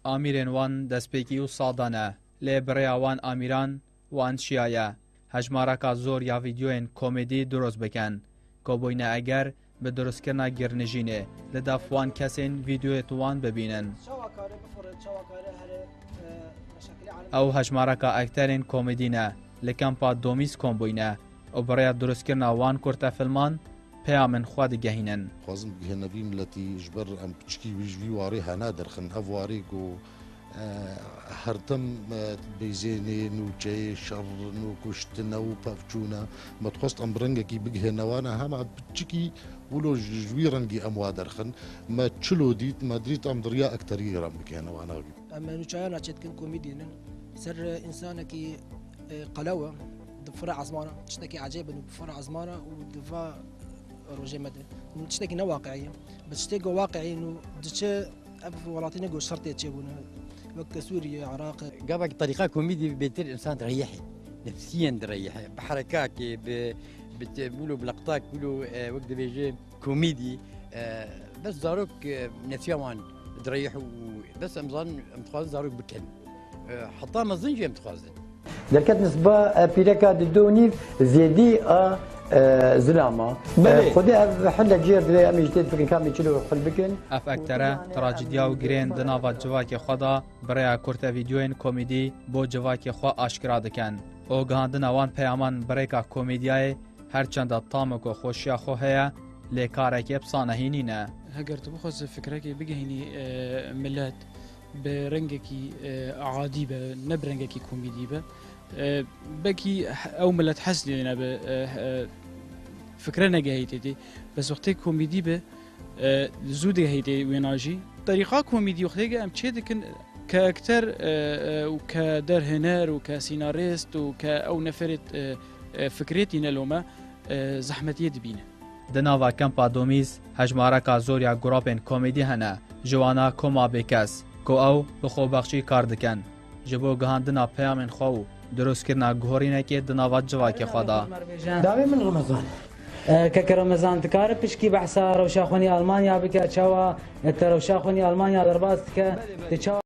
ئامیرێن وان دەستپێکی و ساڵدانە لێ بڕێیا وان ئامیران وان چیایە هەژمارەکە زۆر یا ڤیددیۆین کۆمێدی دروست بکەن کۆبووینە ئەگەر بە دروستکردنا گرنژینێ لە دافوان کەسێن ڤیددیۆێت وان ببینن ئەو هەژمارەکە ئەکتەرێن کۆمێدینە لە کەمپا دۆمیز کۆمبووینە ئەو بڕێیا دروستکردنا وان کورتە فیلمان پێیا من خوا دەگەهینن خوازم بگەهێنەبی ملەتی ژبەر ئەم پچکی ویژوی وارەی هەنا دەرخن هەڤوارێک و هەردەم بەیزێنێن و جێ شەڕن و کوشتنە و پەفچوونە مەتخواست ئەم ڕەنگێکی بگهێنەوانە هەما پچکی ولۆ ژوی ڕەنگی ئەموا دەرخن مە چلۆ دیت مەدریت ئەم دڕیا ئەکتەری ڕەم بکەێنەوانەوی ئەمە نوچایە ناچێتکن کۆمیدینن سەر ئینسانێکی قەلەوە دفرە عزمانە شتێکی عجێبن و بفرە عزمانە و دفا ڕۆژێ مەدە شتێکی نەواقعیە بە شتێک واقعین و دچە ئەف وڵاتی نەگۆ شەرتێ چێبوونە وەک سووریا عراق قبل طريقة كوميدي بيتر الإنسان تريحي نفسيا تريحي بحركات بتقولوا بلقطات بيقولوا وقت بيجي كوميدي بس زاروك نفسيا وان تريحوا بس أمزان متخاز زاروك بكن حتى ما زنجي متخازن دركت نسبة بيركا دونيف زيدي زلامة خدي حل جير دري أمي جديد في كامل كيلو حل بكن ئەف ئەکتەرە تراجیدیا و گرێن دناڤات جڤاکی خۆدا بڕێیا کورتە ڤیددیۆین کۆمیدی بۆ جڤاکی خۆ ئاشکرا دەکەن ئۆ گەهاندنە وان پەیامان بڕێکا کۆمیدیایە هەرچەندە تامک و خۆشییا خۆ هەیە لێ کارێکی بسانەهینینە هەگەر تو بخواست فکرێکی بگەهینی ملت بە ڕەنگێکی عادی بە نە ڕەنگێکی کۆمیدی بە بەکی ئەو ملت حەز لێنە بە فکرە نەگەهیتێتی بەس وەختەی کۆمیدی بە زوو دەهیتێ وێناژی طریقا کۆمیدی وەختێگە ئەم چێ دەکەن کە ئەکتەر و کە دەرهێنەر و کە سیناڕێست و کە ئەو نەفرێت فکرێتی نەلۆمە زەحمەتیە دبینە دناڤا کەمپا دۆمیز هەژمارەکە زۆریا گوڕاپێن کۆمیدی هەنە ژوانە کۆما بێکەس کۆ ئەو بخۆبەخشی کار دەکەن ji bo gihandina peyamên xwe û dirûzkirina guhorînekê di nava civakê xwe da. داوي من رمضان كك رمضان تكار بشكي بحثا روشاخوني ألمانيا بك تشاوا روشاخوني ألمانيا درباس تك تشاوا